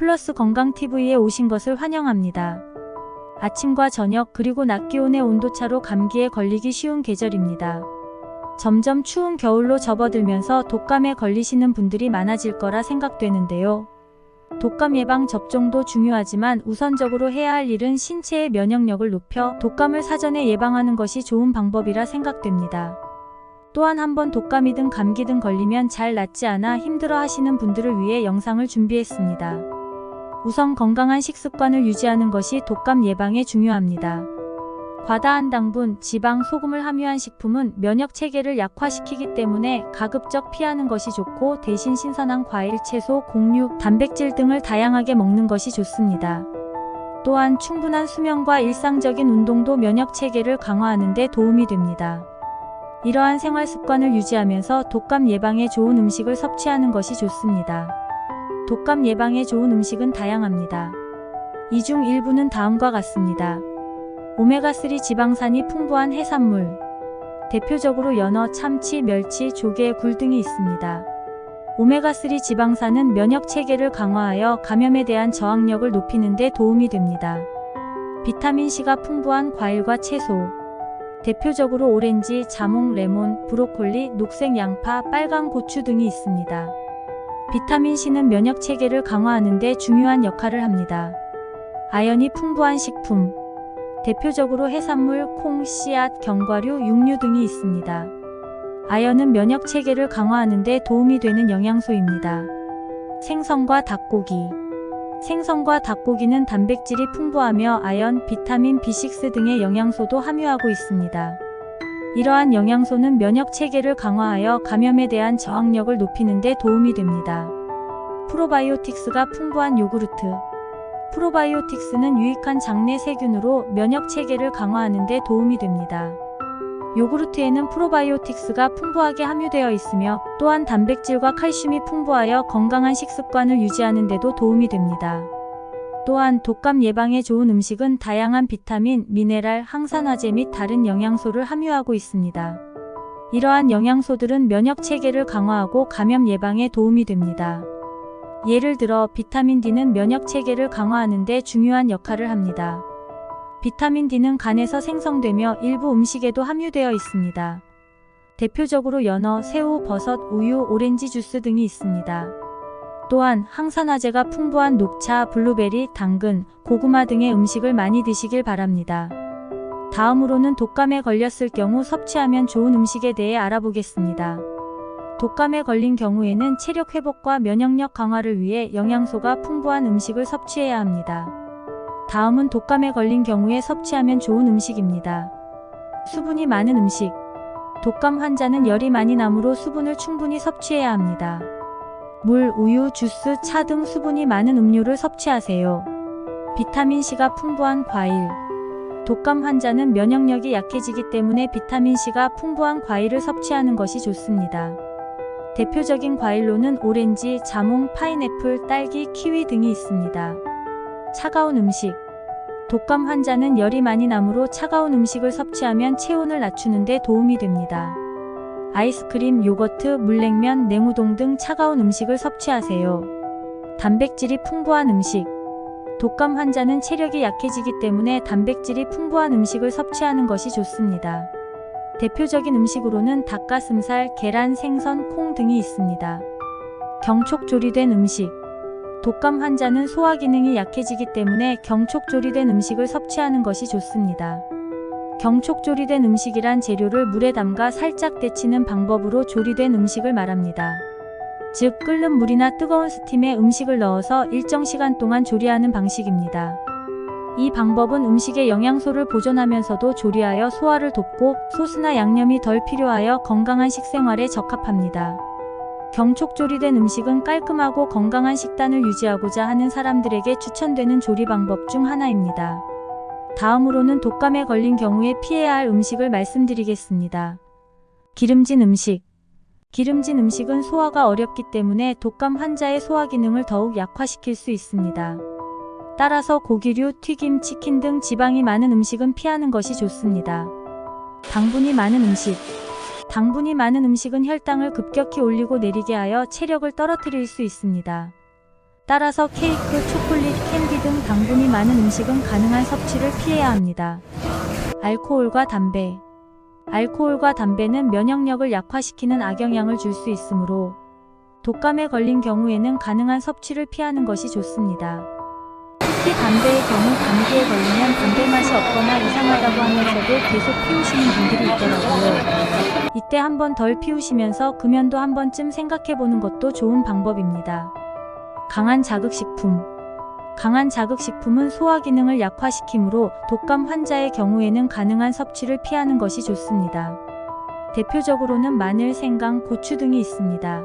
플러스 건강TV에 오신 것을 환영합니다. 아침과 저녁 그리고 낮 기온의 온도차로 감기에 걸리기 쉬운 계절입니다. 점점 추운 겨울로 접어들면서 독감에 걸리시는 분들이 많아질 거라 생각되는데요. 독감 예방 접종도 중요하지만 우선적으로 해야 할 일은 신체의 면역력을 높여 독감을 사전에 예방하는 것이 좋은 방법이라 생각됩니다. 또한 한번 독감이든 감기든 걸리면 잘 낫지 않아 힘들어 하시는 분들을 위해 영상을 준비했습니다. 우선 건강한 식습관을 유지하는 것이 독감 예방에 중요합니다. 과다한 당분, 지방, 소금을 함유한 식품은 면역 체계를 약화시키기 때문에 가급적 피하는 것이 좋고 대신 신선한 과일, 채소, 곡류, 단백질 등을 다양하게 먹는 것이 좋습니다. 또한 충분한 수면과 일상적인 운동도 면역 체계를 강화하는 데 도움이 됩니다. 이러한 생활 습관을 유지하면서 독감 예방에 좋은 음식을 섭취하는 것이 좋습니다. 독감 예방에 좋은 음식은 다양합니다. 이 중 일부는 다음과 같습니다. 오메가3 지방산이 풍부한 해산물. 대표적으로 연어, 참치, 멸치, 조개, 굴 등이 있습니다. 오메가3 지방산은 면역 체계를 강화하여 감염에 대한 저항력을 높이는 데 도움이 됩니다. 비타민C가 풍부한 과일과 채소. 대표적으로 오렌지, 자몽, 레몬, 브로콜리, 녹색 양파, 빨간 고추 등이 있습니다. 비타민C는 면역 체계를 강화하는 데 중요한 역할을 합니다. 아연이 풍부한 식품. 대표적으로 해산물, 콩, 씨앗, 견과류, 육류 등이 있습니다. 아연은 면역 체계를 강화하는 데 도움이 되는 영양소입니다. 생선과 닭고기. 생선과 닭고기는 단백질이 풍부하며 아연, 비타민 B6 등의 영양소도 함유하고 있습니다. 이러한 영양소는 면역 체계를 강화하여 감염에 대한 저항력을 높이는 데 도움이 됩니다. 프로바이오틱스가 풍부한 요구르트. 프로바이오틱스는 유익한 장내 세균으로 면역 체계를 강화하는 데 도움이 됩니다. 요구르트에는 프로바이오틱스가 풍부하게 함유되어 있으며 또한 단백질과 칼슘이 풍부하여 건강한 식습관을 유지하는 데도 도움이 됩니다. 또한 독감 예방에 좋은 음식은 다양한 비타민, 미네랄, 항산화제 및 다른 영양소를 함유하고 있습니다. 이러한 영양소들은 면역 체계를 강화하고 감염 예방에 도움이 됩니다. 예를 들어 비타민 D는 면역 체계를 강화하는 데 중요한 역할을 합니다. 비타민 D는 간에서 생성되며 일부 음식에도 함유되어 있습니다. 대표적으로 연어, 새우, 버섯, 우유, 오렌지 주스 등이 있습니다. 또한 항산화제가 풍부한 녹차, 블루베리, 당근, 고구마 등의 음식을 많이 드시길 바랍니다. 다음으로는 독감에 걸렸을 경우 섭취하면 좋은 음식에 대해 알아보겠습니다. 독감에 걸린 경우에는 체력 회복과 면역력 강화를 위해 영양소가 풍부한 음식을 섭취해야 합니다. 다음은 독감에 걸린 경우에 섭취하면 좋은 음식입니다. 수분이 많은 음식. 독감 환자는 열이 많이 나므로 수분을 충분히 섭취해야 합니다. 물, 우유, 주스, 차 등 수분이 많은 음료를 섭취하세요. 비타민C가 풍부한 과일. 독감 환자는 면역력이 약해지기 때문에 비타민C가 풍부한 과일을 섭취하는 것이 좋습니다. 대표적인 과일로는 오렌지, 자몽, 파인애플, 딸기, 키위 등이 있습니다. 차가운 음식. 독감 환자는 열이 많이 나므로 차가운 음식을 섭취하면 체온을 낮추는 데 도움이 됩니다. 아이스크림, 요거트, 물냉면, 냉우동 등 차가운 음식을 섭취하세요. 단백질이 풍부한 음식. 독감 환자는 체력이 약해지기 때문에 단백질이 풍부한 음식을 섭취하는 것이 좋습니다. 대표적인 음식으로는 닭가슴살, 계란, 생선, 콩 등이 있습니다. 경촉 조리된 음식. 독감 환자는 소화 기능이 약해지기 때문에 경촉 조리된 음식을 섭취하는 것이 좋습니다. 경촉 조리된 음식이란 재료를 물에 담가 살짝 데치는 방법으로 조리된 음식을 말합니다. 즉 끓는 물이나 뜨거운 스팀에 음식을 넣어서 일정 시간 동안 조리하는 방식입니다. 이 방법은 음식의 영양소를 보존하면서도 조리하여 소화를 돕고 소스나 양념이 덜 필요하여 건강한 식생활에 적합합니다. 경촉 조리된 음식은 깔끔하고 건강한 식단을 유지하고자 하는 사람들에게 추천되는 조리 방법 중 하나입니다. 다음으로는 독감에 걸린 경우에 피해야 할 음식을 말씀드리겠습니다. 기름진 음식. 기름진 음식은 소화가 어렵기 때문에 독감 환자의 소화 기능을 더욱 약화시킬 수 있습니다. 따라서 고기류, 튀김, 치킨 등 지방이 많은 음식은 피하는 것이 좋습니다. 당분이 많은 음식. 당분이 많은 음식은 혈당을 급격히 올리고 내리게 하여 체력을 떨어뜨릴 수 있습니다. 따라서 케이크, 초콜릿, 캔디 등 당분이 많은 음식은 가능한 섭취를 피해야 합니다. 알코올과 담배. 알코올과 담배는 면역력을 약화시키는 악영향을 줄 수 있으므로 독감에 걸린 경우에는 가능한 섭취를 피하는 것이 좋습니다. 특히 담배의 경우 감기에 걸리면 담배 맛이 없거나 이상하다고 하면서도 계속 피우시는 분들이 있더라고요. 이때 한 번 덜 피우시면서 금연도 한 번쯤 생각해보는 것도 좋은 방법입니다. 강한 자극식품. 강한 자극식품은 소화 기능을 약화시키므로 독감 환자의 경우에는 가능한 섭취를 피하는 것이 좋습니다. 대표적으로는 마늘, 생강, 고추 등이 있습니다.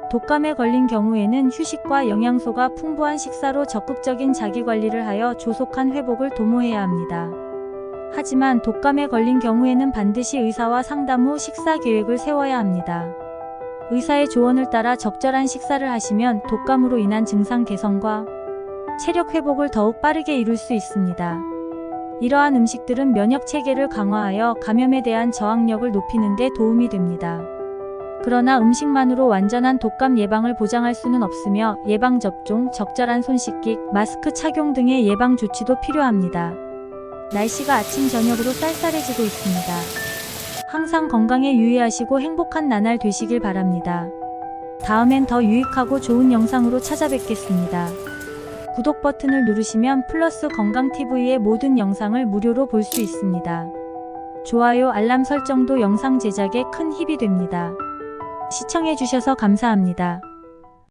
독감에 걸린 경우에는 휴식과 영양소가 풍부한 식사로 적극적인 자기관리를 하여 조속한 회복을 도모해야 합니다. 하지만 독감에 걸린 경우에는 반드시 의사와 상담 후 식사 계획을 세워야 합니다. 의사의 조언을 따라 적절한 식사를 하시면 독감으로 인한 증상 개선과 체력 회복을 더욱 빠르게 이룰 수 있습니다. 이러한 음식들은 면역 체계를 강화하여 감염에 대한 저항력을 높이는 데 도움이 됩니다. 그러나 음식만으로 완전한 독감 예방을 보장할 수는 없으며 예방접종, 적절한 손 씻기, 마스크 착용 등의 예방 조치도 필요합니다. 날씨가 아침 저녁으로 쌀쌀해지고 있습니다. 항상 건강에 유의하시고 행복한 나날 되시길 바랍니다. 다음엔 더 유익하고 좋은 영상으로 찾아뵙겠습니다. 구독 버튼을 누르시면 플러스 건강TV의 모든 영상을 무료로 볼 수 있습니다. 좋아요, 알람 설정도 영상 제작에 큰 힘이 됩니다. 시청해주셔서 감사합니다.